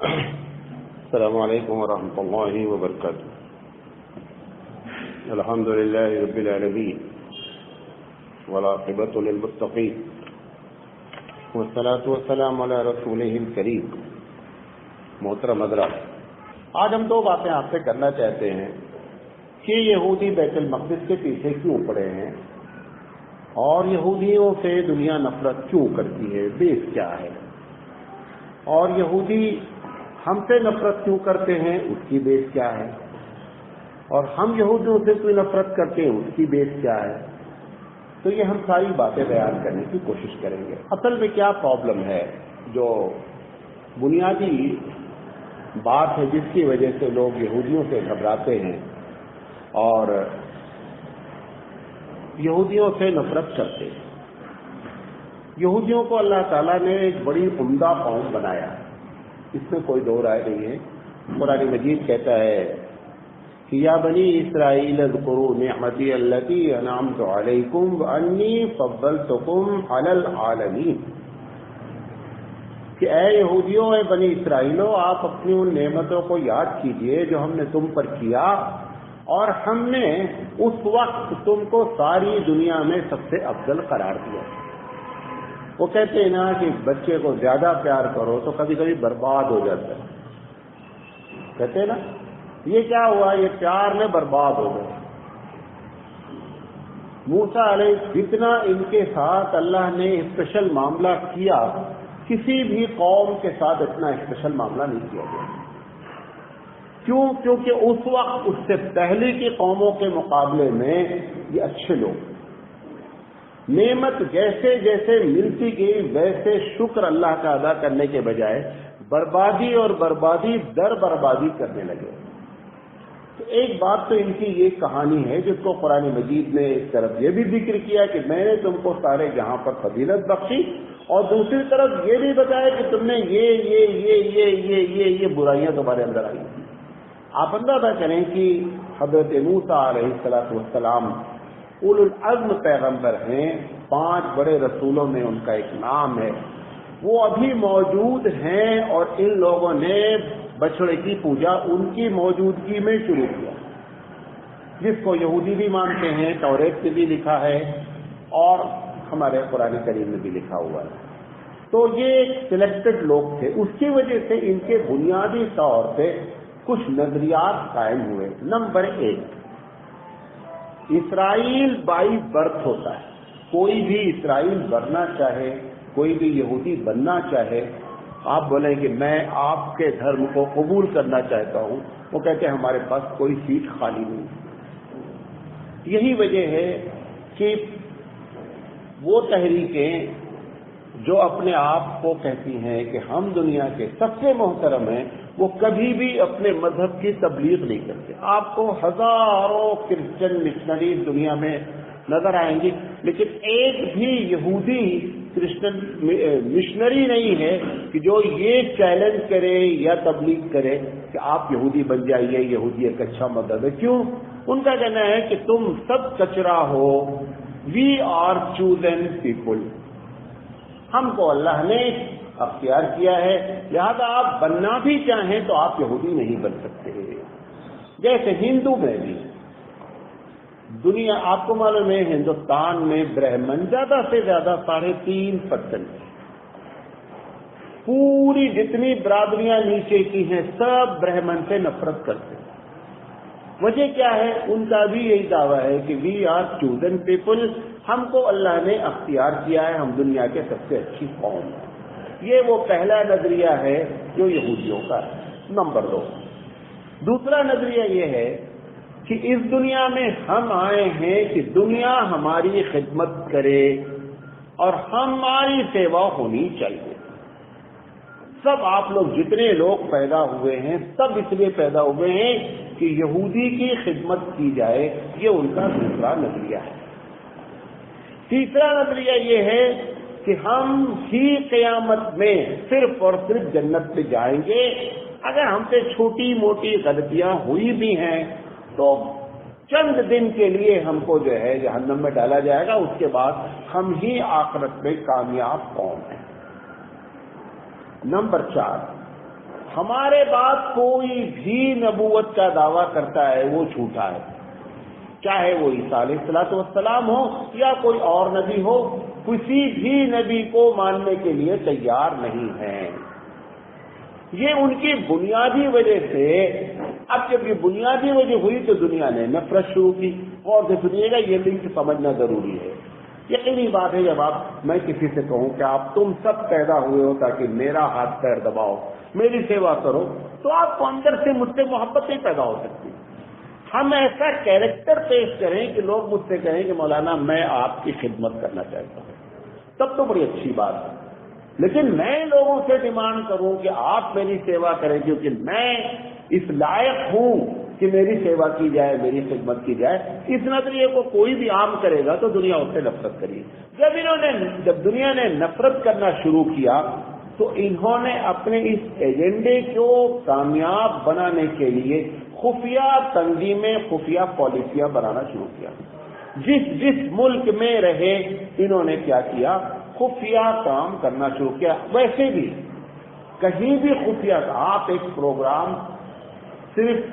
السلام علیکم ورحمۃ اللہ وبرکاتہ. الحمد للہ رب العالمین والعاقبۃ للمتقین والصلاۃ والسلام علی رسولہ الکریم. محترم حضرات، آج ہم دو باتیں آپ سے کرنا چاہتے ہیں کہ یہودی بیت المقدس کے پیچھے کیوں پڑے ہیں اور یہودیوں سے دنیا نفرت کیوں کرتی ہے، بیس کیا ہے، اور یہودی ہم سے نفرت کیوں کرتے ہیں، اس کی بیس کیا ہے، اور ہم یہودیوں سے کوئی نفرت کرتے ہیں، اس کی بیس کیا ہے. تو یہ ہم ساری باتیں بیان کرنے کی کوشش کریں گے. اصل میں کیا پرابلم ہے، جو بنیادی بات ہے جس کی وجہ سے لوگ یہودیوں سے گھبراتے ہیں اور یہودیوں سے نفرت کرتے ہیں. یہودیوں کو اللہ تعالیٰ نے ایک بڑی عمدہ قوم بنایا، اس میں کوئی دو رائے نہیں ہے. قرآن مجید کہتا ہے کہ یا بنی اسرائیل اذکروا نعمتی التی انعمت علیکم وانی فضلتکم علی العالمین، کہ اے یہودیوں، اے بنی اسرائیلو، آپ اپنی ان نعمتوں کو یاد کیجئے جو ہم نے تم پر کیا، اور ہم نے اس وقت تم کو ساری دنیا میں سب سے افضل قرار دیا. وہ کہتے ہیں نا کہ بچے کو زیادہ پیار کرو تو کبھی کبھی برباد ہو جاتا ہے. کہتے ہیں نا یہ کیا ہوا، یہ پیار میں برباد ہو گئے. موسیٰ علیہ جتنا ان کے ساتھ اللہ نے اسپیشل معاملہ کیا، کسی بھی قوم کے ساتھ اتنا اسپیشل معاملہ نہیں کیا گیا. کیوں؟ کیونکہ اس وقت اس سے پہلے کی قوموں کے مقابلے میں یہ اچھے لوگ، نعمت جیسے جیسے ملتی گئی ویسے شکر اللہ کا ادا کرنے کے بجائے بربادی اور بربادی در بربادی کرنے لگے. تو ایک بات تو ان کی یہ کہانی ہے جس کو قرآن مجید نے ایک طرف یہ بھی ذکر کیا کہ میں نے تم کو سارے جہاں پر فضیلت بخشی، اور دوسری طرف یہ بھی بتایا کہ تم نے یہ برائیاں تمہارے اندر آئی. آپ اندازہ کریں کہ حضرت موسیٰ علیہ السلام اولو العزم پیغمبر ہیں، 5 بڑے رسولوں میں ان کا ایک نام ہے. وہ ابھی موجود ہیں اور ان لوگوں نے بچڑے کی پوجا ان کی موجودگی میں شروع کیا، جس کو یہودی بھی مانتے ہیں، توریت میں بھی لکھا ہے اور ہمارے قرآن کریم میں بھی لکھا ہوا ہے. تو یہ سلیکٹڈ لوگ تھے، اس کی وجہ سے ان کے بنیادی طور پہ کچھ نظریات قائم ہوئے. نمبر 1، اسرائیل بائی برتھ ہوتا ہے. کوئی بھی اسرائیل بننا چاہے، کوئی بھی یہودی بننا چاہے، آپ بولیں کہ میں آپ کے دھرم کو قبول کرنا چاہتا ہوں، وہ کہتے ہیں ہمارے پاس کوئی سیٹ خالی نہیں. یہی وجہ ہے کہ وہ تحریکیں جو اپنے آپ کو کہتی ہیں کہ ہم دنیا کے سب سے محترم ہیں، وہ کبھی بھی اپنے مذہب کی تبلیغ نہیں کرتے. آپ کو ہزاروں کرسچن مشنری دنیا میں نظر آئیں گی، لیکن ایک بھی یہودی کرسچن مشنری نہیں ہے کہ جو یہ چیلنج کرے یا تبلیغ کرے کہ آپ یہودی بن جائیے، یہودی ایک اچھا مذہب ہے. کیوں؟ ان کا کہنا ہے کہ تم سب کچرا ہو، وی آر چوزن پیپل، ہم کو اللہ نے اختیار کیا ہے، لہذا آپ بننا بھی چاہیں تو آپ یہودی نہیں بن سکتے. جیسے ہندو میں بھی دنیا، آپ کو معلوم ہے ہندوستان میں برہمن زیادہ سے زیادہ 3.5%. پوری جتنی برادریاں نیچے کی ہیں سب برہمن سے نفرت کرتے ہیں. وجہ کیا ہے؟ ان کا بھی یہی دعویٰ ہے کہ وی آر چوزن پیپل، ہم کو اللہ نے اختیار کیا ہے، ہم دنیا کے سب سے اچھی قوم ہیں. یہ وہ پہلا نظریہ ہے جو یہودیوں کا ہے. نمبر 2، دوسرا نظریہ یہ ہے کہ اس دنیا میں ہم آئے ہیں کہ دنیا ہماری خدمت کرے اور ہماری سیوا ہونی چاہیے. سب آپ لوگ جتنے لوگ پیدا ہوئے ہیں سب اس لیے پیدا ہوئے ہیں کہ یہودی کی خدمت کی جائے. یہ ان کا دوسرا نظریہ ہے. تیسرا نظریہ یہ ہے کہ ہم ہی قیامت میں صرف اور صرف جنت میں جائیں گے. اگر ہم سے چھوٹی موٹی غلطیاں ہوئی بھی ہیں تو چند دن کے لیے ہم کو جو ہے جہنم میں ڈالا جائے گا، اس کے بعد ہم ہی آخرت میں کامیاب قوم ہیں. نمبر 4، ہمارے بعد کوئی بھی نبوت کا دعویٰ کرتا ہے وہ جھوٹا ہے، چاہے وہ عیسیٰ علیہ السلام ہو یا کوئی اور نبی ہو، کسی بھی نبی کو ماننے کے لیے تیار نہیں ہیں۔ یہ ان کی بنیادی وجہ سے، اب جب یہ بنیادی وجہ ہوئی تو دنیا نے نفرت شروع کی۔ اور سنیے گا، یہ لنک سمجھنا ضروری ہے۔ یقینی بات ہے جب میں کسی سے کہوں کہ آپ تم سب پیدا ہوئے ہو تاکہ میرا ہاتھ پیر دباؤ، میری سیوا کرو، تو آپ کو اندر سے مجھ سے محبت نہیں پیدا ہو سکتی۔ ہم ایسا کیریکٹر پیش کریں کہ لوگ مجھ سے کہیں کہ مولانا میں آپ کی خدمت کرنا چاہتا ہوں، تب تو بڑی اچھی بات ہے۔ لیکن میں لوگوں سے ڈیمانڈ کروں کہ آپ میری سیوا کریں کیونکہ میں اس لائق ہوں کہ میری سیوا کی جائے، میری خدمت کی جائے، اس نظریے کو کوئی بھی عام کرے گا تو دنیا اس سے نفرت کرے گی۔ جب دنیا نے نفرت کرنا شروع کیا تو انہوں نے اپنے اس ایجنڈے کو کامیاب بنانے کے لیے خفیہ تنظیمیں، خفیہ پالیسیاں بنانا شروع کیا۔ جس ملک میں رہے انہوں نے کیا کیا، خفیہ کام کرنا شروع کیا۔ ویسے بھی کہیں بھی خفیہ، آپ ایک پروگرام صرف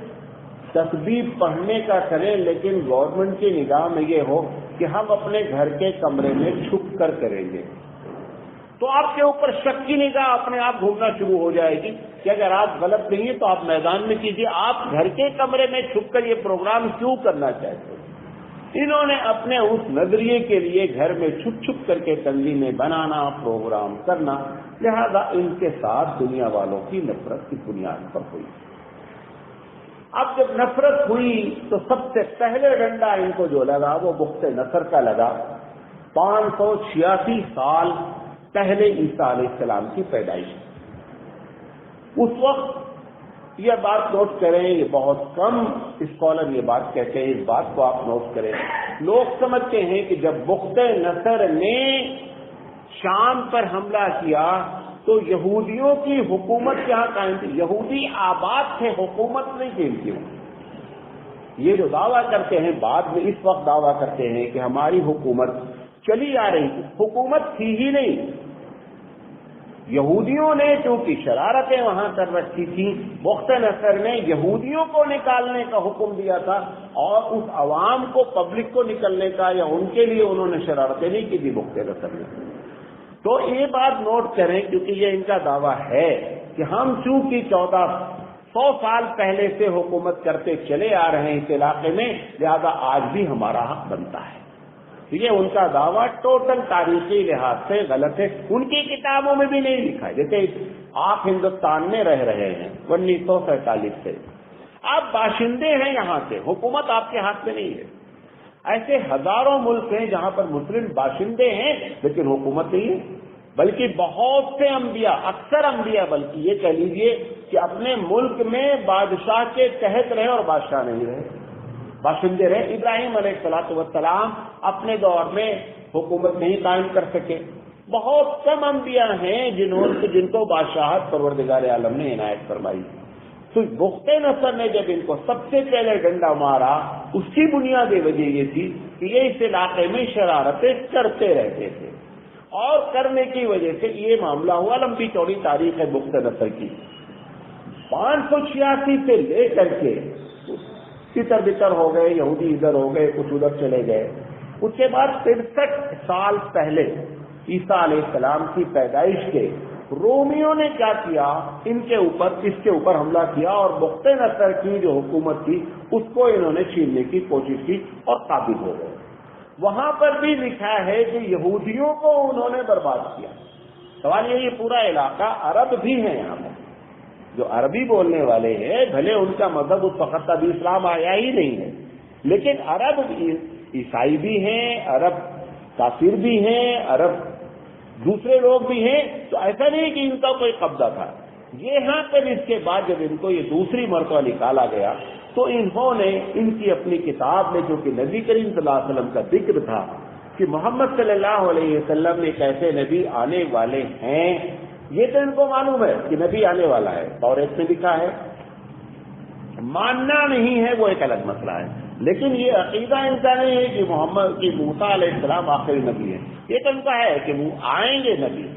تسبیح پڑھنے کا کریں لیکن گورنمنٹ کی نگاہ میں یہ ہو کہ ہم اپنے گھر کے کمرے میں چھپ کر کریں گے، تو آپ کے اوپر شک کی نگاہ اپنے آپ گھومنا شروع ہو جائے گی کہ اگر آپ غلط نہیں ہیں تو آپ میدان میں کیجیے، آپ گھر کے کمرے میں چھپ کر یہ پروگرام کیوں کرنا چاہتے ہیں؟ انہوں نے اپنے اس نظریے کے لیے گھر میں چھپ چھپ کر کے تنظیمیں بنانا، پروگرام کرنا، لہذا ان کے ساتھ دنیا والوں کی نفرت کی بنیاد پر ہوئی۔ اب جب نفرت ہوئی تو سب سے پہلے ڈنڈا ان کو جو لگا وہ بخت نصر کا لگا۔ 586 سال پہلے عیسیٰ علیہ السلام کی پیدائش۔ اس وقت یہ بات نوٹ کریں، یہ بہت کم اسکالر یہ بات کہتے ہیں، اس بات کو آپ نوٹ کریں، لوگ سمجھتے ہیں کہ جب بخت نصر نے شام پر حملہ کیا تو یہودیوں کی حکومت یہاں قائم تھی، یہودی آباد تھے، حکومت نہیں تھی ان کی۔ یہ جو دعویٰ کرتے ہیں بعد میں اس وقت دعویٰ کرتے ہیں کہ ہماری حکومت چلی آ رہی تھی، حکومت تھی ہی نہیں۔ یہودیوں نے چونکہ شرارتیں وہاں کر رکھی تھیں، بخت نصر نے یہودیوں کو نکالنے کا حکم دیا تھا اور اس عوام کو، پبلک کو نکلنے کا یا ان کے لیے انہوں نے شرارتیں نہیں کی تھی بخت نصر نے۔ تو یہ بات نوٹ کریں کیونکہ یہ ان کا دعویٰ ہے کہ ہم چونکہ 1400 سال پہلے سے حکومت کرتے چلے آ رہے ہیں اس علاقے میں، لہذا آج بھی ہمارا حق بنتا ہے۔ یہ ان کا دعویٰ ٹوٹل تاریخی لحاظ سے غلط ہے، ان کی کتابوں میں بھی نہیں لکھا ہے۔ جیسے آپ ہندوستان میں رہ رہے ہیں 1947 سے، آپ باشندے ہیں یہاں سے، حکومت آپ کے ہاتھ میں نہیں ہے۔ ایسے ہزاروں ملک ہیں جہاں پر مسلم باشندے ہیں لیکن حکومت نہیں ہے، بلکہ بہت سے انبیاء، اکثر انبیاء بلکہ یہ کہہ لیجئے کہ اپنے ملک میں بادشاہ کے تحت رہے اور بادشاہ نہیں رہے، باشندے رہے۔ ابراہیم علیہ السلام اپنے دور میں حکومت نہیں قائم کر سکے۔ بہت کم انبیاء ہیں جن کو بادشاہت پروردگار عالم نے عنایت فرمائی۔ تو بخت نصر نے جب ان کو سب سے پہلے ڈنڈا مارا، اس کی بنیادی وجہ یہ تھی کہ یہ اس علاقے میں شرارتیں کرتے رہتے تھے اور کرنے کی وجہ سے یہ معاملہ ہوا۔ لمبی چوڑی تاریخ ہے بخت نصر کی۔ 586 سے لے کر کے تتر بتر ہو گئے، یہودی ادھر ہو گئے، کچھ ادھر چلے گئے۔ اس کے بعد 63 سال پہلے عیسیٰ علیہ السلام کی پیدائش کے رومیوں نے کیا کیا، اس کے اوپر حملہ کیا اور بخت نصر کی جو حکومت تھی اس کو انہوں نے چھیننے کی کوشش کی اور قابض ہو گئے۔ وہاں پر بھی لکھا ہے کہ یہودیوں کو انہوں نے برباد کیا۔ سوال یہ پورا علاقہ عرب بھی ہے، یہاں پر جو عربی بولنے والے ہیں، بھلے ان کا مذہب اس وقت ابھی اسلام آیا ہی نہیں ہے، لیکن عرب عیسائی بھی ہیں، عرب کافر بھی ہیں، عرب دوسرے لوگ بھی ہیں، تو ایسا نہیں کہ ان کا کوئی قبضہ تھا۔ یہاں پر اس کے بعد جب ان کو یہ دوسری مرتبہ نکالا گیا تو انہوں نے ان کی اپنی کتاب میں، جو کہ نبی کریم صلی اللہ علیہ وسلم کا ذکر تھا کہ محمد صلی اللہ علیہ وسلم ایک ایسے نبی آنے والے ہیں، یہ تو ان کو معلوم ہے کہ نبی آنے والا ہے، توریت میں لکھا ہے، ماننا نہیں ہے وہ ایک الگ مسئلہ ہے، لیکن یہ عقیدہ ان کا نہیں ہے کہ محمد کی موسیٰ علیہ السلام آخری نبی ہے، یہ تو ان کا ہے کہ وہ آئیں گے نبی۔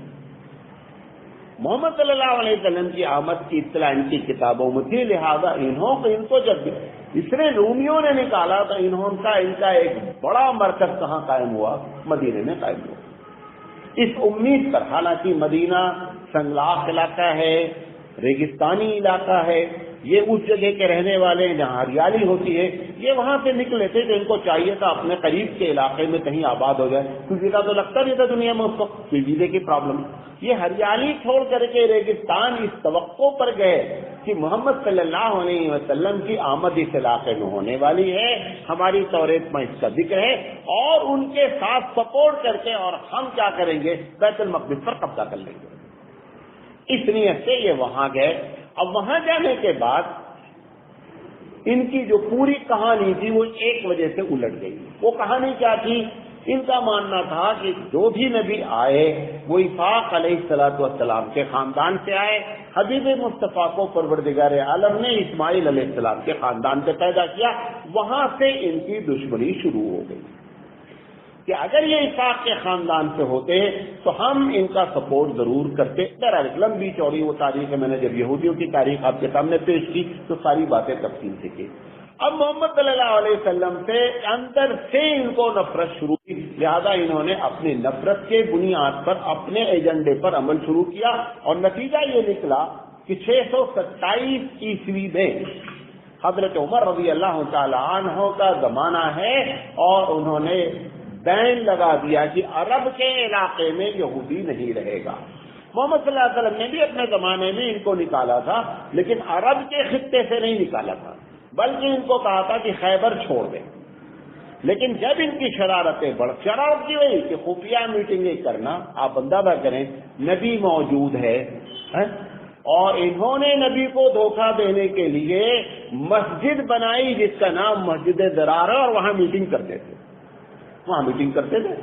محمد صلی اللہ علیہ وسلم کی آمد کی اطلاع ان کی کتابوں میں تھی، لہذا ان کو جب اسرے رومیوں نے نکالا تو ان کا ایک بڑا مرکز کہاں قائم ہوا؟ مدینے میں قائم ہوا، اس امید پر، حالانکہ مدینہ سنگلاخ علاقہ ہے، ریگستانی علاقہ ہے، یہ اس جگہ کے رہنے والے ہیں جہاں ہریالی ہوتی ہے، یہ وہاں سے نکلے تھے تو ان کو چاہیے تھا اپنے قریب کے علاقے میں کہیں آباد ہو جائے، کیونکہ تو لگتا نہیں تھا دنیا میں اس وقت ویزے کی پرابلم۔ یہ ہریالی چھوڑ کر کے ریگستان اس توقع پر گئے کہ محمد صلی اللہ علیہ وسلم کی آمد اس علاقے میں ہونے والی ہے، ہماری توریت میں اس کا ذکر ہے، اور ان کے ساتھ سپورٹ کر کے اور ہم کیا کریں گے؟ بیت المقدس پر قبضہ کر لیں گے۔ اس نیت سے یہ وہاں گئے۔ اب وہاں جانے کے بعد ان کی جو پوری کہانی تھی وہ ایک وجہ سے الٹ گئی۔ وہ کہانی کیا تھی؟ ان کا ماننا تھا کہ جو بھی نبی آئے وہ اسحاق علیہ السلام کے خاندان سے آئے، حبیب مصطفیٰ کو پروردگار عالم نے اسماعیل علیہ السلام کے خاندان سے پیدا کیا۔ وہاں سے ان کی دشمنی شروع ہو گئی کہ اگر یہ اسحاق کے خاندان سے ہوتے تو ہم ان کا سپورٹ ضرور کرتے۔ لمبی چوڑی وہ تاریخ ہے، میں نے جب یہودیوں کی تاریخ آپ کے سامنے پیش کی تو ساری باتیں تفصیل سے کی۔ اب محمد صلی اللہ علیہ وسلم سے اندر سے ان کو نفرت شروع کی، لہذا انہوں نے اپنی نفرت کے بنیاد پر اپنے ایجنڈے پر عمل شروع کیا، اور نتیجہ یہ نکلا کہ 627 عیسوی میں حضرت عمر رضی اللہ تعالی عنہ کا زمانہ ہے، اور انہوں نے بین لگا دیا کہ عرب کے علاقے میں یہودی نہیں رہے گا۔ محمد صلی اللہ علیہ وسلم نے بھی اپنے زمانے میں ان کو نکالا تھا، لیکن عرب کے خطے سے نہیں نکالا تھا، بلکہ ان کو کہا تھا کہ خیبر چھوڑ دیں۔ لیکن جب ان کی شرارت کی ہوئی کہ خفیہ میٹنگیں کرنا، آپ اندازہ کریں نبی موجود ہے اور انہوں نے نبی کو دھوکہ دینے کے لیے مسجد بنائی جس کا نام مسجد درار ہے، اور وہاں میٹنگ کرتے تھے،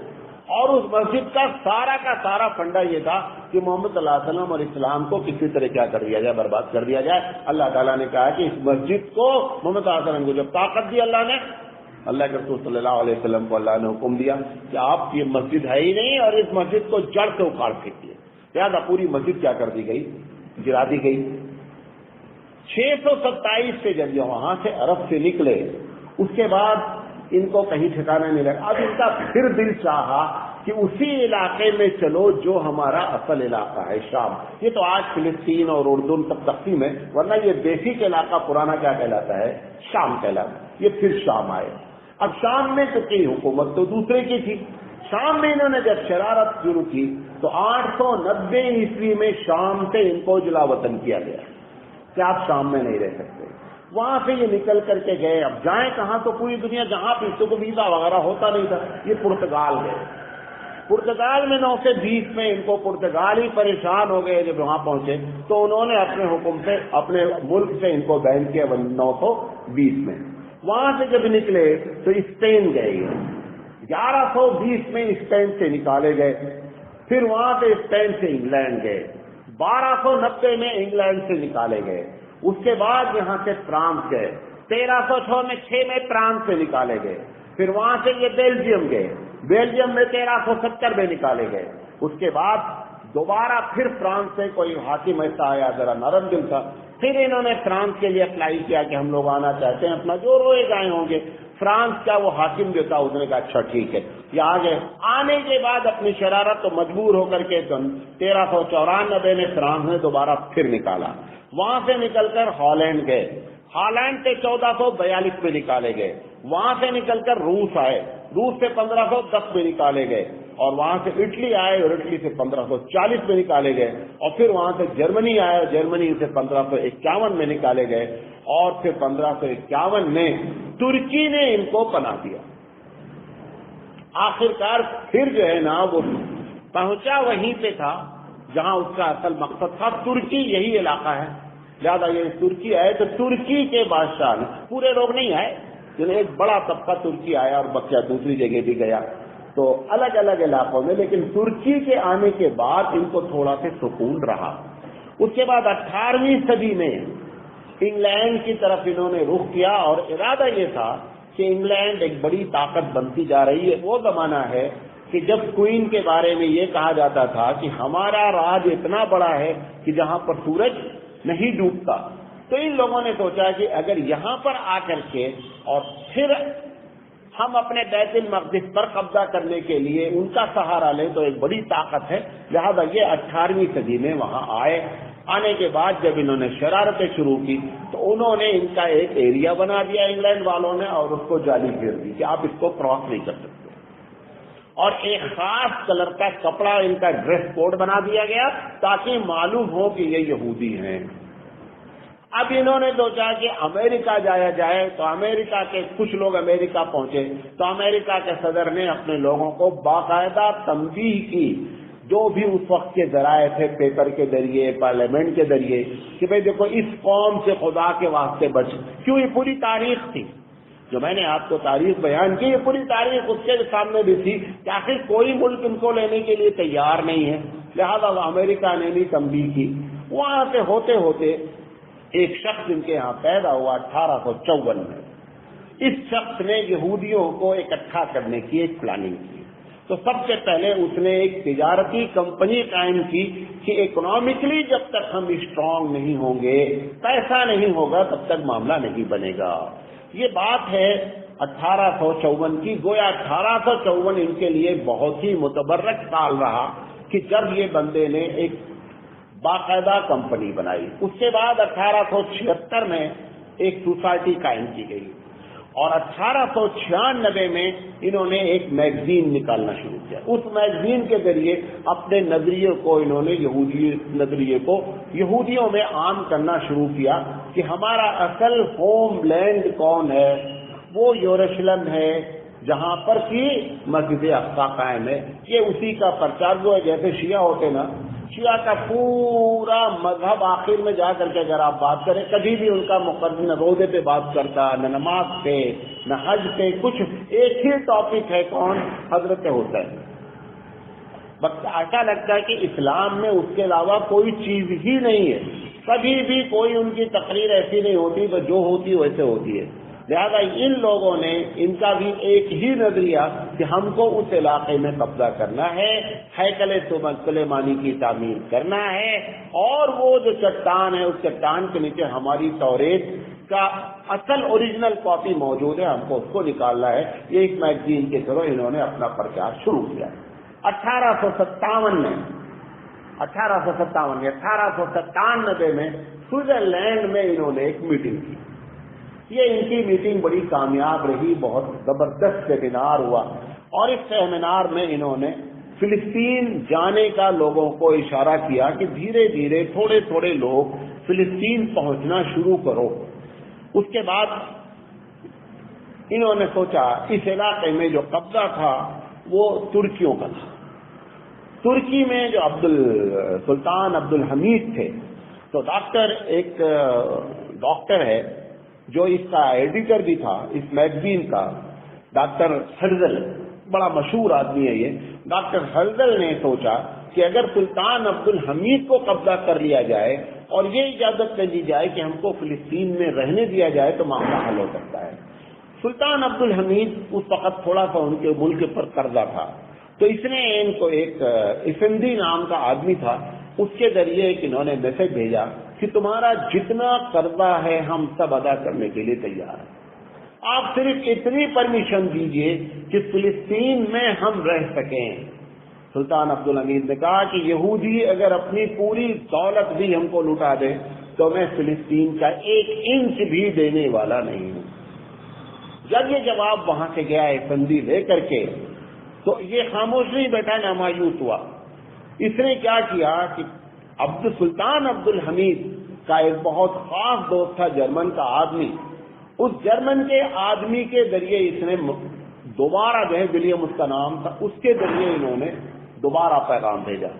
اور اس مسجد کا سارا فنڈا یہ تھا کہ محمد صلی اللہ علیہ وسلم اور اسلام کو کسی طرح کیا کر دیا جائے، برباد کر دیا جائے۔ اللہ تعالیٰ نے کہا کہ اس مسجد کو، محمد صلی اللہ علیہ وسلم کو جب طاقت دی اللہ کے رسول صلی اللہ علیہ وسلم کو اللہ نے حکم دیا کہ آپ یہ مسجد ہے ہی نہیں، اور اس مسجد کو جڑ سے اکھاڑ پھینکیے، لہٰذا پوری مسجد کیا کر دی گئی؟ گرا دی گئی۔ 627 سے جب یہ وہاں سے عرب سے نکلے، اس کے بعد ان کو کہیں ٹھکانا نہیں لگا۔ اب ان کا پھر دل چاہا کہ اسی علاقے میں چلو جو ہمارا اصل علاقہ ہے، شام۔ یہ تو آج فلسطین اور اردن تک تقسیم ہے، ورنہ یہ بیسک علاقہ پرانا کیا کہلاتا ہے؟ شام کہلاتا ہے۔ یہ پھر شام آئے۔ اب شام میں چونکہ حکومت تو دوسرے کی تھی، شام میں انہوں نے جب شرارت شروع کی تو 890 عیسوی میں شام سے ان کو جلا وطن کیا گیا کہ آپ شام میں نہیں رہ سکتے۔ وہاں سے یہ نکل کر کے گئے، اب جائیں کہاں؟ تو پوری دنیا جہاں پہ اس کو ویزا وغیرہ ہوتا نہیں تھا، یہ پرتگال گئے۔ پرتگال میں 920 میں ان کو پرتگال ہی پریشان ہو گئے، جب وہاں پہنچے تو انہوں نے اپنے حکم سے اپنے ملک سے ان کو بین کیا 920 میں۔ وہاں سے جب نکلے تو اسپین گئے، 1120 میں اسپین سے نکالے گئے، پھر وہاں سے اسپین سے انگلینڈ گئے، 1290 میں انگلینڈ سے نکالے گئے، اس کے بعد یہاں سے فرانس گئے، 1306 میں فرانس سے نکالے گئے، پھر وہاں سے یہ بیلجیم گئے، بیلجیم میں 1370 میں نکالے گئے، اس کے بعد دوبارہ پھر فرانس سے کوئی حاکم ایسا آیا ذرا نرم دل تھا، پھر انہوں نے فرانس کے لیے اپلائی کیا کہ ہم لوگ آنا چاہتے ہیں، اپنا جو روئے گائے ہوں گے۔ فرانس کا وہ حاکم جو تھا اس نے کہا اچھا ٹھیک ہے، یہ آ گئے۔ آنے کے بعد اپنی شرارت تو مجبور ہو کر کے 1394 میں فرانس نے دوبارہ پھر نکالا، وہاں سے نکل کر ہالینڈ گئے، ہالینڈ سے 1442 میں نکالے گئے، وہاں سے نکل کر روس آئے، روس سے 1510 میں نکالے گئے، اور وہاں سے اٹلی آئے اور اٹلی سے 1540 میں نکالے گئے، اور پھر وہاں سے جرمنی آئے اور جرمنی سے 1551 میں نکالے گئے، اور پھر 1551 میں ترکی نے ان کو پناہ دیا۔ آخرکار پھر جو ہے نا وہ پہنچا وہیں پہ تھا جہاں اس کا اصل مقصد تھا، ترکی یہی علاقہ ہے، لہٰذا یہ ترکی آئے تو ترکی کے بادشاہ نے، پورے لوگ نہیں آئے، ایک بڑا طبقہ ترکی آیا اور بچہ دوسری جگہ بھی گیا، تو الگ الگ علاقوں میں، لیکن ترکی کے آنے کے بعد ان کو تھوڑا سے سکون رہا۔ اس کے بعد 18ویں صدی میں انگلینڈ کی طرف انہوں نے رخ کیا، اور ارادہ یہ تھا کہ انگلینڈ ایک بڑی طاقت بنتی جا رہی ہے۔ وہ زمانہ ہے کہ جب کوئن کے بارے میں یہ کہا جاتا تھا کہ ہمارا راج اتنا بڑا ہے کہ جہاں پر سورج نہیں ڈوبتا، تو ان لوگوں نے سوچا کہ اگر یہاں پر آ کر کے اور پھر ہم اپنے بیت المقدس پر قبضہ کرنے کے لیے ان کا سہارا لیں تو ایک بڑی طاقت ہے، لہذا یہ 18ویں صدی میں وہاں آئے۔ آنے کے بعد جب انہوں نے شرارتیں شروع کی تو انہوں نے ان کا ایک ایریا بنا دیا انگلینڈ والوں نے، اور اس کو جالی گھیر دی کہ آپ اس کو کراس نہیں کر سکتے، اور ایک خاص کلر کا کپڑا ان کا ڈریس کوڈ بنا دیا گیا تاکہ معلوم ہو کہ یہ یہودی ہیں۔ اب انہوں نے سوچا کہ امریکہ جایا جائے، تو امریکہ کے کچھ لوگ امریکہ پہنچے تو امریکہ کے صدر نے اپنے لوگوں کو باقاعدہ تنبیہ کی، جو بھی اس وقت کے ذرائع تھے، پیپر کے ذریعے، پارلیمنٹ کے ذریعے، کہ بھئی دیکھو اس قوم سے خدا کے واسطے بچ، کیوں یہ پوری تاریخ تھی جو میں نے آپ کو تاریخ بیان کی، یہ پوری تاریخ اس کے سامنے بھی تھی کہ آخر کوئی ملک ان کو لینے کے لیے تیار نہیں ہے، لہذا امریکہ نے بھی تنبیہ کی۔ وہاں سے ہوتے ہوتے ایک شخص ان کے ہاں پیدا ہوا 1854 میں۔ اس شخص نے یہودیوں کو اکٹھا کرنے کی ایک پلاننگ کی۔ تو سب سے پہلے اس نے ایک تجارتی کمپنی قائم کی کہ اکنامکلی جب تک ہم اسٹرانگ نہیں ہوں گے، پیسہ نہیں ہوگا، تب تک معاملہ نہیں بنے گا۔ یہ بات ہے 1854 کی، گویا 1854 ان کے لیے بہت ہی متبرک سال رہا کہ جب یہ بندے نے ایک باقاعدہ کمپنی بنائی۔ اس کے بعد 1876 میں ایک سوسائٹی قائم کی گئی، اور 1896 میں انہوں نے ایک میگزین نکالنا شروع کیا۔ اس میگزین کے ذریعے اپنے نظریے کو انہوں نے یہودیوں میں عام کرنا شروع کیا کہ ہمارا اصل ہوم لینڈ کون ہے، وہ یروشلم ہے، جہاں پر کی مسجد اقصی قائم ہے۔ یہ اسی کا پرچار جو ہے، جیسے شیعہ ہوتے نا، شیعہ کا پورا مذہب آخر میں جا کر کے اگر آپ بات کریں، کبھی بھی ان کا مقدم نہ روزے پہ بات کرتا، نہ نماز پہ، نہ حج پہ، کچھ ایک ہی ٹاپک ہے، کون؟ حضرت حسین۔ بس ایسا لگتا ہے کہ اسلام میں اس کے علاوہ کوئی چیز ہی نہیں ہے، کبھی بھی کوئی ان کی تقریر ایسی نہیں ہوتی، بس جو ہوتی ویسے ہوتی ہے۔ لہذا ان لوگوں نے، ان کا بھی ایک ہی نظریہ کہ ہم کو اس علاقے میں قبضہ کرنا ہے، ہیکل سلیمانی کی تعمیر کرنا ہے، اور وہ جو چٹان ہے اس چٹان کے نیچے ہماری توریت کا اصل اوریجنل کاپی موجود ہے، ہم کو اس کو نکالنا ہے۔ یہ ایک میگزین کے ذریعے انہوں نے اپنا پرچار شروع کیا۔ 1897 میں سوئٹزرلینڈ میں انہوں نے ایک میٹنگ کی۔ یہ ان کی میٹنگ بڑی کامیاب رہی، بہت زبردست سیمینار ہوا، اور اس سیمینار میں انہوں نے فلسطین جانے کا لوگوں کو اشارہ کیا کہ دھیرے دھیرے تھوڑے تھوڑے لوگ فلسطین پہنچنا شروع کرو۔ اس کے بعد انہوں نے سوچا اس علاقے میں جو قبضہ تھا وہ ترکیوں کا تھا۔ ترکی میں جو سلطان عبد الحمید تھے، تو ایک ڈاکٹر ہے جو اس کا ایڈیٹر بھی تھا اس میگزین کا، ڈاکٹر ہرزل، بڑا مشہور آدمی ہے یہ۔ ڈاکٹر ہرزل نے سوچا کہ اگر سلطان عبد الحمید کو قبضہ کر لیا جائے اور یہ اجازت دے دی جائے کہ ہم کو فلسطین میں رہنے دیا جائے تو معاملہ حل ہو سکتا ہے۔ سلطان عبد الحمید اس وقت تھوڑا سا ان کے ملک پر قرضہ تھا، تو اس نے ان کو ایک افندی نام کا آدمی تھا، اس کے ذریعے ایک انہوں نے میسج بھیجا کہ تمہارا جتنا قرضہ ہے ہم سب ادا کرنے کے لیے تیار ہیں، آپ صرف اتنی پرمیشن دیجئے کہ فلسطین میں ہم رہ سکیں۔ سلطان عبد الحمید نے کہا کہ یہودی اگر اپنی پوری دولت بھی ہم کو لٹا دے تو میں فلسطین کا 1 انچ بھی دینے والا نہیں ہوں۔ جب یہ جواب وہاں سے گیا افندی لے کر کے، تو یہ خاموش نہیں بیٹھا، نہ مایوس ہوا۔ اس نے کیا کیا کہ سلطان عبد الحمید کا ایک بہت خاص دوست تھا، جرمن کا آدمی، اس جرمن کے آدمی کے ذریعے اس نے دوبارہ جو ہے، ولیم اس کا نام تھا، اس کے ذریعے انہوں نے دوبارہ پیغام بھیجا۔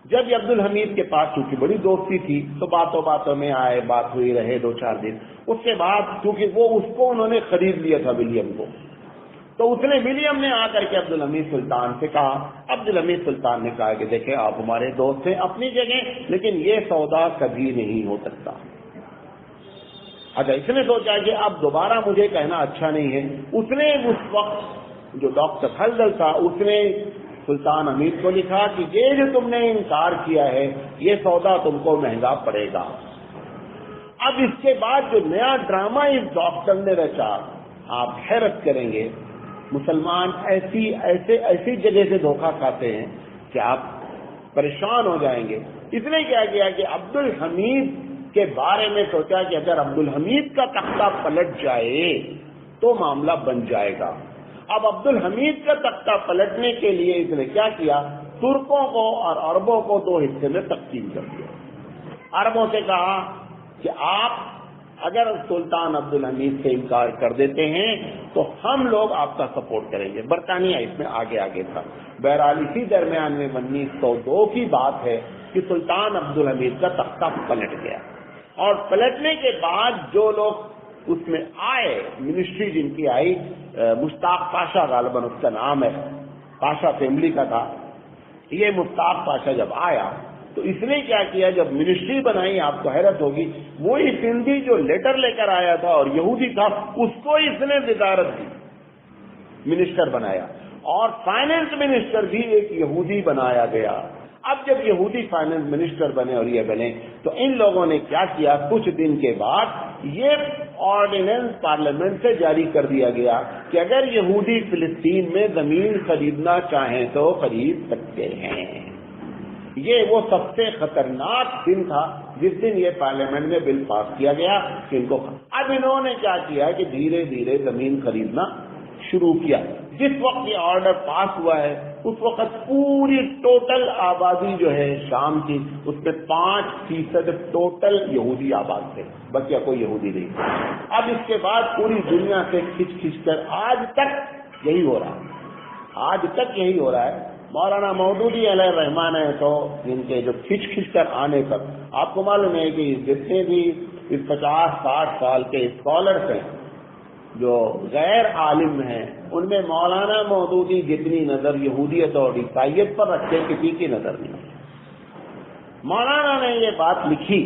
جب عبد الحمید کے پاس چونکہ بڑی دوستی تھی تو باتوں میں آئے، بات ہوئی، رہے 2-4 دن۔ اس کے بعد چونکہ وہ اس کو انہوں نے خرید لیا تھا ولیم کو، تو اس نے ولیم نے آ کر کے عبد الحمید سلطان سے کہا۔ عبد الحمید سلطان نے کہا کہ دیکھیں آپ ہمارے دوست ہیں اپنی جگہ، لیکن یہ سودا کبھی نہیں ہو سکتا۔ اچھا، اس نے سوچا کہ اب دوبارہ مجھے کہنا اچھا نہیں ہے۔ اس نے اس وقت جو ڈاکٹر حلدل تھا اس نے سلطان حمید کو لکھا کہ یہ جو تم نے انکار کیا ہے یہ سودا تم کو مہنگا پڑے گا۔ اب اس کے بعد جو نیا ڈرامہ اس ڈاکٹر نے رچا، آپ حیرت کریں گے، مسلمان ایسی جگہ سے دھوکہ کھاتے ہیں کہ آپ پریشان ہو جائیں گے۔ اس نے کیا کیا کہ عبد الحمید کے بارے میں سوچا کہ اگر عبد الحمید کا تختہ پلٹ جائے تو معاملہ بن جائے گا۔ اب عبد الحمید کا تختہ پلٹنے کے لیے اس نے کیا کیا، ترکوں کو اور عربوں کو دو حصے میں تقسیم کر دیا۔ عربوں سے کہا کہ آپ اگر سلطان عبد الحمید سے انکار کر دیتے ہیں تو ہم لوگ آپ کا سپورٹ کریں گے۔ برطانیہ اس میں آگے تھا۔ بہرحال اسی درمیان میں 1902 کی بات ہے کہ سلطان عبد الحمید کا تختہ پلٹ گیا، اور پلٹنے کے بعد جو لوگ اس میں آئے، منسٹری جن کی آئی، مشتاق پاشا غالباً اس کا نام ہے، پاشا فیملی کا تھا، یہ مشتاق پاشا جب آیا تو اس نے کیا کیا، جب منسٹری بنائی آپ کو حیرت ہوگی، وہی سندھی جو لیٹر لے کر آیا تھا اور یہودی تھا اس کو اس نے وزارت دی، منسٹر بنایا، اور فائنانس منسٹر بھی ایک یہودی بنایا گیا۔ اب جب یہودی فائنانس منسٹر بنے اور یہ بنے تو ان لوگوں نے کیا کیا، کچھ دن کے بعد یہ آرڈیننس پارلیمنٹ سے جاری کر دیا گیا کہ اگر یہودی فلسطین میں زمین خریدنا چاہیں تو خرید سکتے ہیں۔ یہ وہ سب سے خطرناک دن تھا جس دن یہ پارلیمنٹ میں بل پاس کیا گیا کہ ان کو، اب انہوں نے کیا کیا کہ دھیرے دھیرے زمین خریدنا شروع کیا۔ جس وقت یہ آرڈر پاس ہوا ہے اس وقت پوری ٹوٹل آبادی جو ہے شام کی، اس میں 5% ٹوٹل یہودی آباد تھے، بچہ کوئی یہودی نہیں۔ اب اس کے بعد پوری دنیا سے کھچ کر آج تک یہی ہو رہا ہے۔ مولانا مودودی علیہ الرحمٰن ہے تو ان کے جو کھچ کر آنے پر آپ کو معلوم ہے کہ جتنے بھی اس 50-60 سال کے اسکالرس ہیں جو غیر عالم ہیں، ان میں مولانا مودودی جتنی نظر یہودیت اور عیسائیت پر رکھتے کسی کی نظر نہیں۔ مولانا نے یہ بات لکھی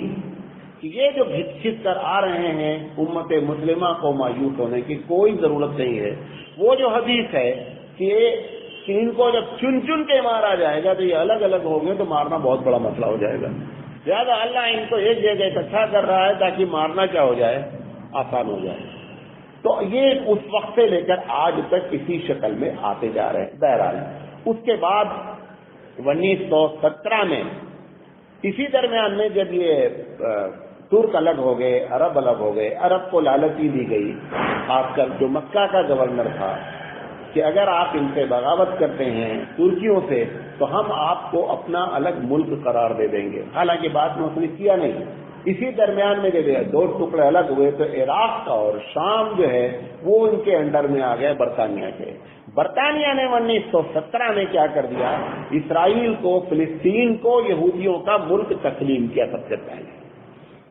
کہ یہ جو گھچ کر آ رہے ہیں، امت مسلمہ کو مایوس ہونے کی کوئی ضرورت نہیں ہے۔ وہ جو حدیث ہے کہ ان کو جب چن کے مارا جائے گا تو یہ الگ الگ ہوں گے تو مارنا بہت بڑا مسئلہ ہو جائے گا، لہٰذا اللہ ان کو ایک جگہ اکٹھا کر رہا ہے تاکہ مارنا کیا ہو جائے، آسان ہو جائے۔ تو یہ اس وقت سے لے کر آج تک اسی شکل میں آتے جا رہے ہیں۔ بہرحال اس کے بعد 1917 میں اسی درمیان میں جب یہ ترک الگ ہو گئے، عرب الگ ہو گئے، عرب کو لالچی دی گئی، خاص کر جو مکہ کا گورنر تھا کہ اگر آپ ان سے بغاوت کرتے ہیں ترکیوں سے تو ہم آپ کو اپنا الگ ملک قرار دے دیں گے، حالانکہ بات میں اس نے کیا نہیں۔ اسی درمیان میں جب دو ٹکڑے الگ ہوئے تو عراق اور شام جو ہے وہ ان کے انڈر میں آ گئے برطانیہ کے۔ برطانیہ نے 1917 میں کیا کر دیا، اسرائیل کو، فلسطین کو یہودیوں کا ملک تسلیم کیا سب سے پہلے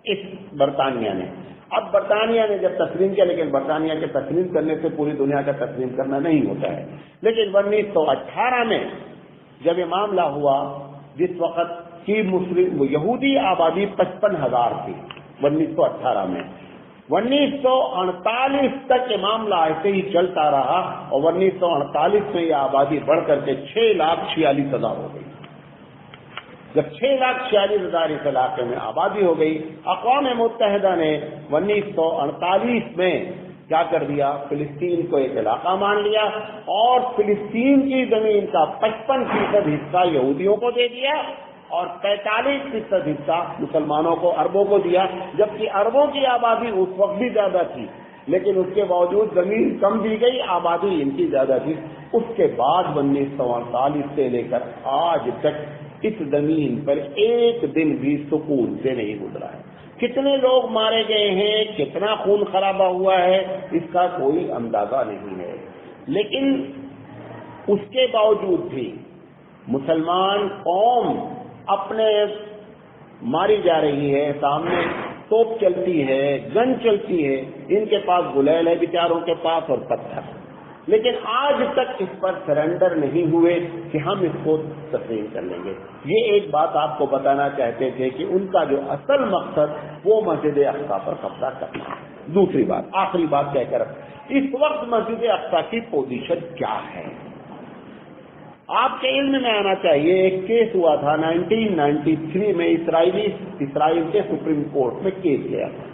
اس برطانیہ نے۔ اب برطانیہ نے جب تسلیم کیا، لیکن برطانیہ کے تسلیم کرنے سے پوری دنیا کا تسلیم کرنا نہیں ہوتا ہے، لیکن 1918 میں جب یہ معاملہ ہوا، جس وقت کی مسلم یہودی آبادی 55,000 تھی 1918 میں، 1948 تک یہ معاملہ ایسے ہی چلتا رہا اور 1948 میں یہ آبادی بڑھ کر کے 6,46,000 ہو گئی۔ جب 6,46,000 اس علاقے میں آبادی ہو گئی، اقوام متحدہ نے 1948 میں کیا کر دیا، فلسطین کو ایک علاقہ مان لیا اور فلسطین کی زمین کا 55% حصہ یہودیوں کو دے دیا اور 45% حصہ مسلمانوں کو، عربوں کو دیا، جبکہ عربوں کی آبادی اس وقت بھی زیادہ تھی لیکن اس کے باوجود زمین کم دی گئی، آبادی ان کی زیادہ تھی۔ اس کے بعد 1948 سے لے کر آج تک اس زمین پر ایک دن بھی سکون سے نہیں گزرا ہے۔ کتنے لوگ مارے گئے ہیں، کتنا خون خرابہ ہوا ہے، اس کا کوئی اندازہ نہیں ہے، لیکن اس کے باوجود بھی مسلمان قوم اپنے ماری جا رہی ہے، سامنے توپ چلتی ہے، گن چلتی ہے، ان کے پاس گلیل ہے بیچاروں کے پاس اور پتھر، لیکن آج تک اس پر سرنڈر نہیں ہوئے کہ ہم اس کو تسلیم کر لیں گے۔ یہ ایک بات آپ کو بتانا چاہتے تھے کہ ان کا جو اصل مقصد وہ مسجد اقصی پر قبضہ کرنا ہے۔ دوسری بات، آخری بات کہہ کر، اس وقت مسجد اقصی کی پوزیشن کیا ہے؟ آپ کے علم میں آنا چاہیے، ایک کیس ہوا تھا 1993 میں، اسرائیل کے سپریم کورٹ میں کیس گیا تھا۔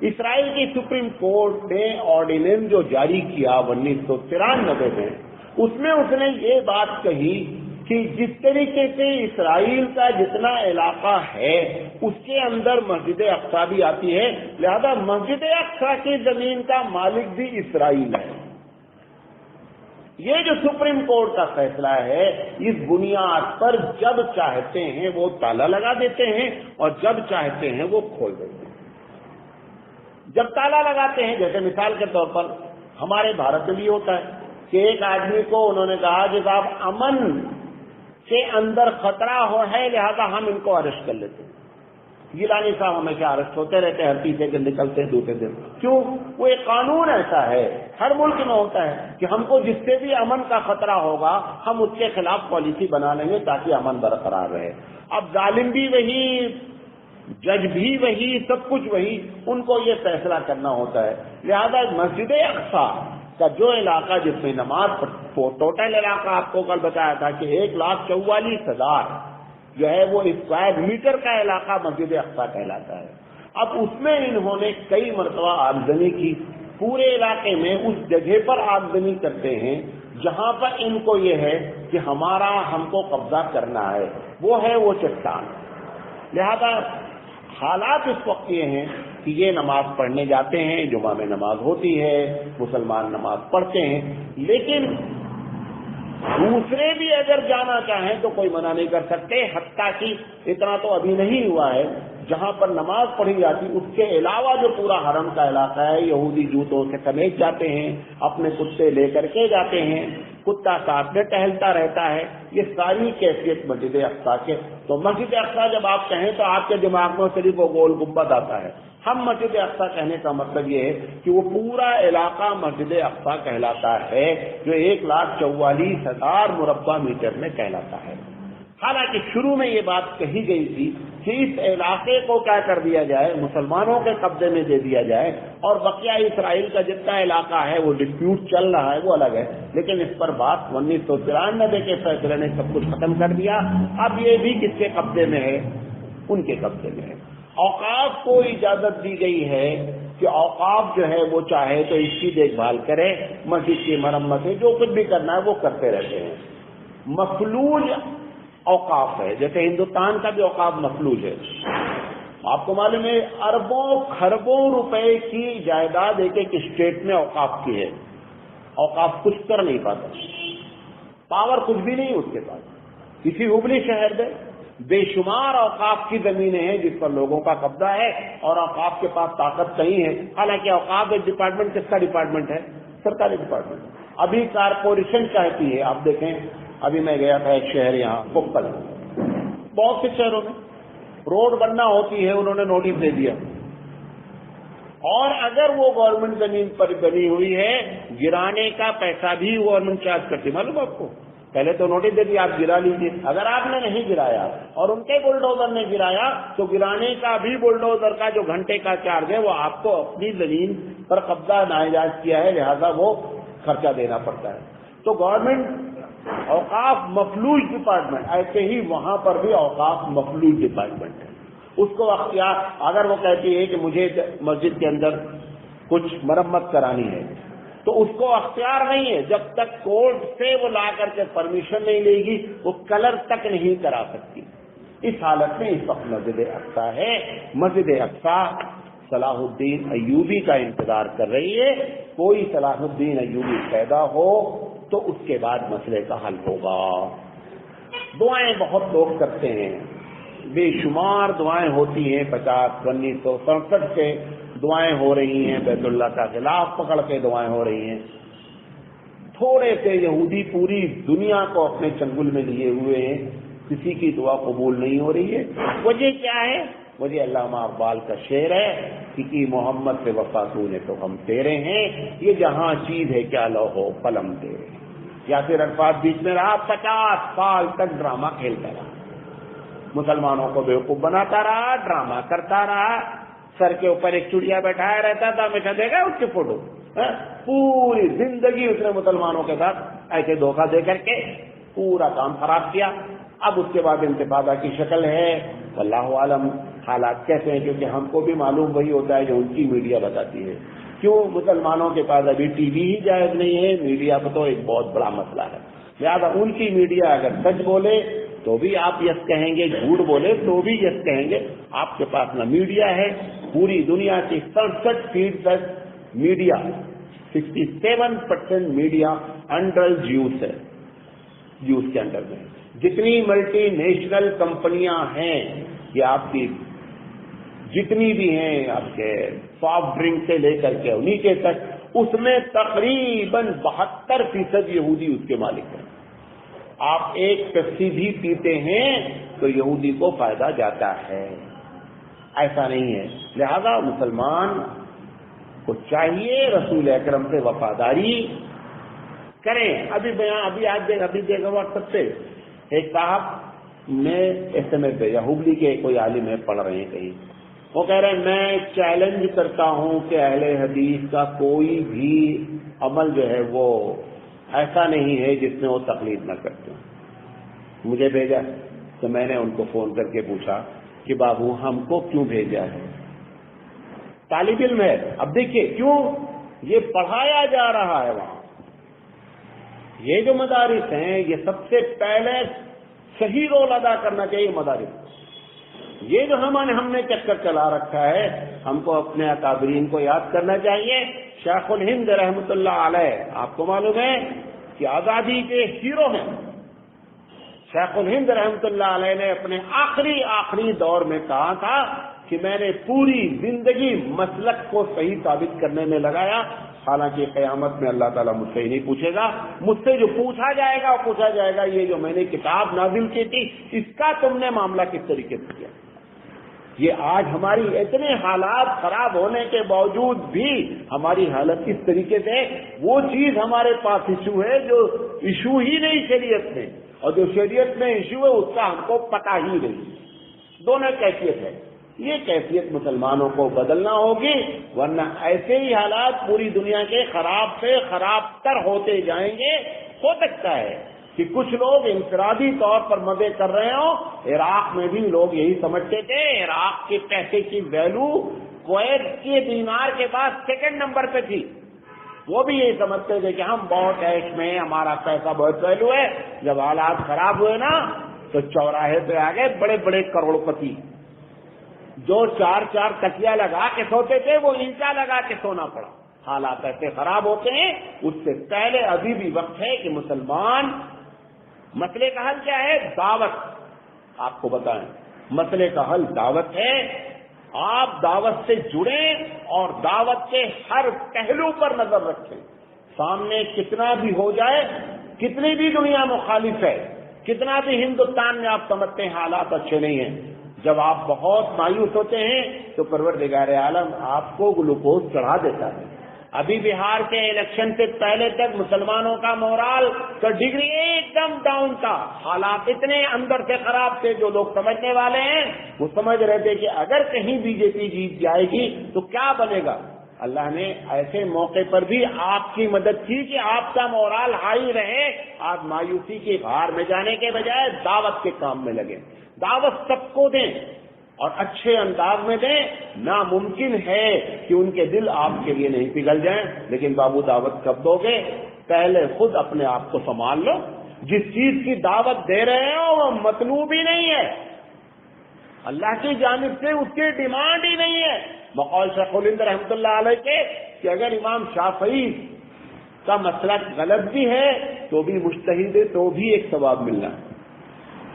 اسرائیل کی سپریم کورٹ نے آرڈیننس جو جاری کیا 1993 میں، اس میں اس نے یہ بات کہی کہ جس طریقے سے اسرائیل کا جتنا علاقہ ہے اس کے اندر مسجد اقصی بھی آتی ہے، لہذا مسجد اقصی کی زمین کا مالک بھی اسرائیل ہے۔ یہ جو سپریم کورٹ کا فیصلہ ہے، اس بنیاد پر جب چاہتے ہیں وہ تالا لگا دیتے ہیں اور جب چاہتے ہیں وہ کھول دیتے ہیں۔ جب تالا لگاتے ہیں، جیسے مثال کے طور پر ہمارے بھارت میں بھی ہوتا ہے کہ ایک آدمی کو انہوں نے کہا کہ صاحب امن کے اندر خطرہ ہے، لہذا ہم ان کو اریسٹ کر لیتے ہیں۔ گیلانی صاحب ہمیشہ اریسٹ ہوتے رہتے ہیں، ہر تیسرے دن نکلتے ہیں، دوسرے دن۔ کیوں؟ وہ ایک قانون ایسا ہے، ہر ملک میں ہوتا ہے کہ ہم کو جس سے بھی امن کا خطرہ ہوگا ہم اس کے خلاف پالیسی بنا لیں گے تاکہ امن برقرار رہے۔ اب ظالم بھی وہی، جج بھی وہی، سب کچھ وہی، ان کو یہ فیصلہ کرنا ہوتا ہے۔ لہذا مسجد اقصی کا جو علاقہ جس میں نماز، ٹوٹل علاقہ آپ کو کل بتایا تھا کہ 1,44,000 جو ہے وہ اسکوائر میٹر کا علاقہ مسجد اقصی کہلاتا ہے۔ اب اس میں انہوں نے کئی مرتبہ آمدنی کی، پورے علاقے میں اس جگہ پر آمدنی کرتے ہیں جہاں پر ان کو یہ ہے کہ ہم کو قبضہ کرنا ہے، وہ ہے وہ چٹان۔ لہذا حالات اس وقت یہ ہیں کہ یہ نماز پڑھنے جاتے ہیں، جمعہ میں نماز ہوتی ہے، مسلمان نماز پڑھتے ہیں، لیکن دوسرے بھی اگر جانا چاہیں تو کوئی منع نہیں کر سکتے، حتیٰ کہ اتنا تو ابھی نہیں ہوا ہے جہاں پر نماز پڑھی جاتی اس کے علاوہ جو پورا حرم کا علاقہ ہے، یہودی جوتوں سے سمیٹ جاتے ہیں، اپنے کتے لے کر کے جاتے ہیں، کتا ساتھ میں ٹہلتا رہتا ہے، یہ ساری کیفیت مسجد اقصی کے۔ تو مسجد اقصی جب آپ کہیں تو آپ کے دماغ میں صرف وہ گول گنبد آتا ہے۔ ہم مسجد اقصی کہنے کا مطلب یہ ہے کہ وہ پورا علاقہ مسجد اقصی کہلاتا ہے جو 1,44,000 مربع میٹر میں کہلاتا ہے۔ حالانکہ شروع میں یہ بات کہی گئی تھی کہ اس علاقے کو کیا کر دیا جائے، مسلمانوں کے قبضے میں دے دیا جائے، اور بقیہ اسرائیل کا جتنا علاقہ ہے وہ ڈسپیوٹ چل رہا ہے وہ الگ ہے، لیکن اس پر بات 1993 کے فیصلے نے سب کچھ ختم کر دیا۔ اب یہ بھی کس کے قبضے میں ہے؟ ان کے قبضے میں ہے۔ اوقاف کو اجازت دی گئی ہے کہ اوقاف جو ہے وہ چاہے تو اس کی دیکھ بھال کرے، مسجد کی مرمت ہے، جو کچھ بھی کرنا ہے وہ کرتے رہتے ہیں۔ مفلوج اوقاف ہے، جیسے ہندوستان کا بھی اوقاف مفلوج ہے۔ آپ کو معلوم ہے اربوں خربوں روپے کی جائیداد ایک ایک اسٹیٹ میں اوقاف کی ہے، اوقاف کچھ کر نہیں پاتا، پاور کچھ بھی نہیں اس کے پاس۔ اسی ہبلی شہر میں بے شمار اوقاف کی زمینیں ہیں جس پر لوگوں کا قبضہ ہے، اور اوقاف کے پاس طاقت کہیں ہے، حالانکہ اوقاف ایک ڈپارٹمنٹ کس کا ڈپارٹمنٹ ہے؟ سرکاری ڈپارٹمنٹ۔ ابھی کارپوریشن چاہتی ہے، آپ دیکھیں ابھی میں گیا تھا ایک شہر یہاں کوپل، بہت سے شہروں میں روڈ بننا ہوتی ہے، انہوں نے نوٹس دے دیا، اور اگر وہ گورنمنٹ زمین پر بنی ہوئی ہے گرانے کا پیسہ بھی گورنمنٹ چارج کرتی، معلوم آپ کو؟ پہلے تو نوٹس دے دیا آپ گرا لیجیے، اگر آپ نے نہیں گرایا اور ان کے بلڈوزر نے گرایا تو گرانے کا بھی بلڈوزر کا جو گھنٹے کا چارج ہے وہ آپ کو اپنی زمین پر قبضہ ناجائز کیا ہے، لہذا وہ خرچہ دینا پڑتا ہے۔ تو گورنمنٹ اوقاف مفلوج ڈپارٹمنٹ، ایسے ہی وہاں پر بھی اوقاف مفلوج ڈپارٹمنٹ ہے۔ اس کو اختیار، اگر وہ کہتی ہے کہ مجھے مسجد کے اندر کچھ مرمت کرانی ہے تو اس کو اختیار نہیں ہے، جب تک کورٹ سے وہ لا کر کے پرمیشن نہیں لے گی وہ کلر تک نہیں کرا سکتی۔ اس حالت میں اس وقت مسجد اقصی ہے، مسجد اقصی صلاح الدین ایوبی کا انتظار کر رہی ہے، کوئی صلاح الدین ایوبی پیدا ہو تو اس کے بعد مسئلے کا حل ہوگا۔ دعائیں بہت لوگ کرتے ہیں، بے شمار دعائیں ہوتی ہیں، 1967 سے دعائیں ہو رہی ہیں، بیت اللہ کا غلاف پکڑ کے دعائیں ہو رہی ہیں۔ تھوڑے سے یہودی پوری دنیا کو اپنے چنگل میں لیے ہوئے ہیں، کسی کی دعا قبول نہیں ہو رہی ہے۔ وجہ کیا ہے؟ وجہ علامہ اقبال کا شعر ہے کہ محمد سے وفا نے تو ہم تیرے ہیں، یہ جہاں چیز ہے کیا لوہو قلم تیرے۔ یاسر عرفات بیچ میں رہا، 50 سال تک ڈرامہ کھیلتا رہا، مسلمانوں کو بیوقوف بناتا رہا، ڈرامہ کرتا رہا، سر کے اوپر ایک چڑیا بیٹھایا رہتا تھا، ہمیشہ دیکھا اس کی فوٹو، پوری زندگی اس نے مسلمانوں کے ساتھ ایسے دھوکہ دے کر کے پورا کام خراب کیا۔ اب اس کے بعد انتفاضہ کی شکل ہے، واللہ عالم حالات کیسے ہیں، کیونکہ ہم کو بھی معلوم وہی ہوتا ہے جو ان کی میڈیا بتاتی ہے۔ کیوں مسلمانوں کے پاس ابھی ٹی وی ہی جائز نہیں ہے، میڈیا کا تو ایک بہت بڑا مسئلہ ہے، لہٰذا ان کی میڈیا اگر سچ بولے تو بھی آپ یس کہیں گے، جھوٹ بولے تو بھی یس کہیں گے۔ آپ کے پاس نہ میڈیا ہے، پوری دنیا کی 67% میڈیا، 67% میڈیا انڈر یوز ہے، یوز کے انڈر میں۔ جتنی ملٹی نیشنل کمپنیاں ہیں، یہ آپ کی جتنی بھی ہیں، آپ کے سافٹ ڈرنک سے لے کر کے نیچے تک، اس میں تقریباً 72% یہودی اس کے مالک ہیں۔ آپ ایک پیپسی بھی پیتے ہیں تو یہودی کو فائدہ جاتا ہے، ایسا نہیں ہے۔ لہذا مسلمان کو چاہیے رسول اکرم سے وفاداری کریں۔ ابھی دیکھا واٹس ایپ سے ایک صاحب نے SMS بھیجا، ہبلی کے کوئی عالم ہے، پڑھ رہے ہیں کہیں، وہ کہہ رہے ہیں میں چیلنج کرتا ہوں کہ اہل حدیث کا کوئی بھی عمل جو ہے وہ ایسا نہیں ہے جس میں وہ تقلید نہ کرتے۔ مجھے بھیجا تو میں نے ان کو فون کر کے پوچھا کہ بابو ہم کو کیوں بھیجا ہے؟ طالب علم ہے، اب دیکھیے کیوں یہ پڑھایا جا رہا ہے وہاں، یہ جو مدارس ہیں یہ سب سے پہلے صحیح رول ادا کرنا چاہیے مدارس۔ یہ جو ہم نے چکر چلا رکھا ہے، ہم کو اپنے اکابرین کو یاد کرنا چاہیے۔ شیخ الہند رحمۃ اللہ علیہ، آپ کو معلوم ہے کہ آزادی کے ہیرو ہیں۔ شیخ الہند رحمۃ اللہ علیہ نے اپنے آخری دور میں کہا تھا کہ میں نے پوری زندگی مسلک کو صحیح ثابت کرنے میں لگایا، حالانکہ قیامت میں اللہ تعالیٰ مجھ سے ہی نہیں پوچھے گا، مجھ سے جو پوچھا جائے گا وہ پوچھا جائے گا یہ جو میں نے کتاب نازل کی تھی اس کا تم نے معاملہ کس طریقے سے کیا۔ یہ آج ہماری اتنے حالات خراب ہونے کے باوجود بھی ہماری حالت کس طریقے سے، وہ چیز ہمارے پاس ایشو ہے جو ایشو ہی نہیں شریعت میں، اور جو شریعت میں ایشو ہے اس کا ہم کو پتہ ہی نہیں۔ دونوں کیفیت ہے، یہ کیفیت مسلمانوں کو بدلنا ہوگی، ورنہ ایسے ہی حالات پوری دنیا کے خراب سے خراب تر ہوتے جائیں گے۔ ہو سکتا ہے کہ کچھ لوگ انفرادی طور پر مزے کر رہے ہوں، عراق میں بھی لوگ یہی سمجھتے تھے، عراق کے پیسے کی ویلو کویت کے دینار کے بعد سیکنڈ نمبر پہ تھی، وہ بھی یہی سمجھتے تھے کہ ہم بہت عیش میں، ہمارا پیسہ بہت ویلو ہے۔ جب حالات خراب ہوئے نا تو چوراہے پہ آ گئے بڑے بڑے کروڑ پتی، جو 4 تکیا لگا کے سوتے تھے وہ اینٹا لگا کے سونا پڑا۔ حالات ایسے خراب ہوتے ہیں، اس سے پہلے ابھی بھی وقت ہے کہ مسلمان، مسئلے کا حل کیا ہے؟ دعوت۔ آپ کو بتائیں مسئلے کا حل دعوت ہے۔ آپ دعوت سے جڑیں اور دعوت کے ہر پہلو پر نظر رکھیں، سامنے کتنا بھی ہو جائے، کتنی بھی دنیا مخالف ہے، کتنا بھی ہندوستان میں آپ سمجھتے ہیں حالات اچھے نہیں ہیں، جب آپ بہت مایوس ہوتے ہیں تو پروردگار عالم آپ کو گلوکوز چڑھا دیتا ہے۔ ابھی بہار کے الیکشن سے پہلے تک مسلمانوں کا مورال کا ڈگری ایک دم ڈاؤن تھا، حالات اتنے اندر سے خراب تھے، جو لوگ سمجھنے والے ہیں وہ سمجھ رہے تھے کہ اگر کہیں بی جے پی جیت جائے گی تو کیا بنے گا۔ اللہ نے ایسے موقع پر بھی آپ کی مدد کی کہ آپ کا مورال ہائی رہے، آپ مایوسی کے بہار میں جانے کے بجائے دعوت کے کام میں لگے۔ دعوت سب کو دیں اور اچھے انداز میں دیں، ناممکن ہے کہ ان کے دل آپ کے لیے نہیں پگھل جائیں، لیکن بابو دعوت کب دو گے؟ پہلے خود اپنے آپ کو سنبھال لو۔ جس چیز کی دعوت دے رہے ہو وہ مطلوب ہی نہیں ہے، اللہ کی جانب سے اس کی ڈیمانڈ ہی نہیں ہے۔ بقول شیخ الہند رحمۃ اللہ علیہ کے کہ اگر امام شافعی کا مسلک غلط بھی ہے تو بھی مجتہد ہے تو بھی ایک ثواب ملنا ہے۔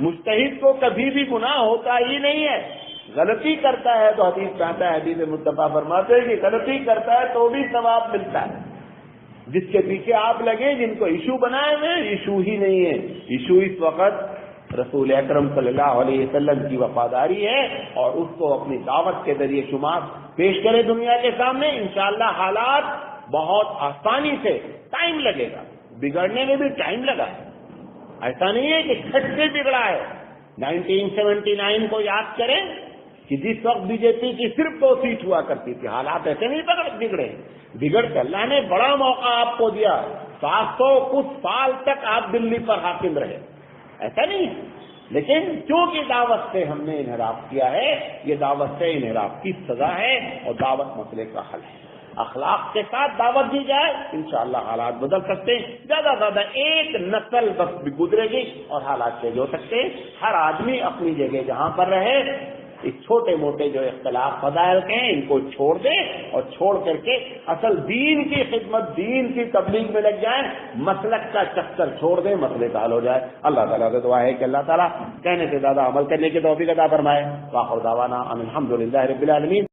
مجتہد کو کبھی بھی گناہ ہوتا ہی نہیں ہے، غلطی کرتا ہے تو حدیث کہتا ہے، حدیث مصطفیٰ فرماتے ہیں کہ غلطی کرتا ہے تو بھی ثواب ملتا ہے۔ جس کے پیچھے آپ لگے، جن کو ایشو بنائے ہوئے، ایشو ہی نہیں ہے۔ ایشو اس وقت رسول اکرم صلی اللہ علیہ وسلم کی وفاداری ہے، اور اس کو اپنی دعوت کے ذریعے شمار پیش کرے دنیا کے سامنے۔ انشاءاللہ حالات بہت آسانی سے، ٹائم لگے گا، بگڑنے میں بھی ٹائم لگا ہے، ایسا نہیں ہے کہ کھٹ سے بگڑا ہے۔ 1979 کو یاد کریں، کہ جس وقت بی جے پی کی صرف 2 سیٹ ہوا کرتی تھی، حالات ایسے نہیں بگڑ کے اللہ نے بڑا موقع آپ کو دیا، 700 کچھ سال تک آپ دلی پر حاکم رہے، ایسا نہیں، لیکن چونکہ دعوت سے ہم نے انحراف کیا ہے، یہ دعوت سے انحراف کی سزا ہے اور دعوت مسئلے کا حل ہے۔ اخلاق کے ساتھ دعوت دی جائے، انشاءاللہ حالات بدل سکتے ہیں، زیادہ سے زیادہ ایک نسل بس گزرے گی اور حالات چینج ہو سکتے ہیں۔ ہر آدمی اپنی جگہ جہاں پر رہے، اس چھوٹے موٹے جو اختلاف فضائل کے ہیں ان کو چھوڑ دیں اور چھوڑ کر کے اصل دین کی خدمت، دین کی تبلیغ میں لگ جائیں، مسلک کا چکر چھوڑ دیں، مسئلے کا حل ہو جائے۔ اللہ تعالیٰ سے دعا ہے کہ اللہ تعالیٰ کہنے سے زیادہ عمل کرنے کی توفیق عطا فرمائے۔ وآخر دعوانا ان الحمد للہ رب العالمین۔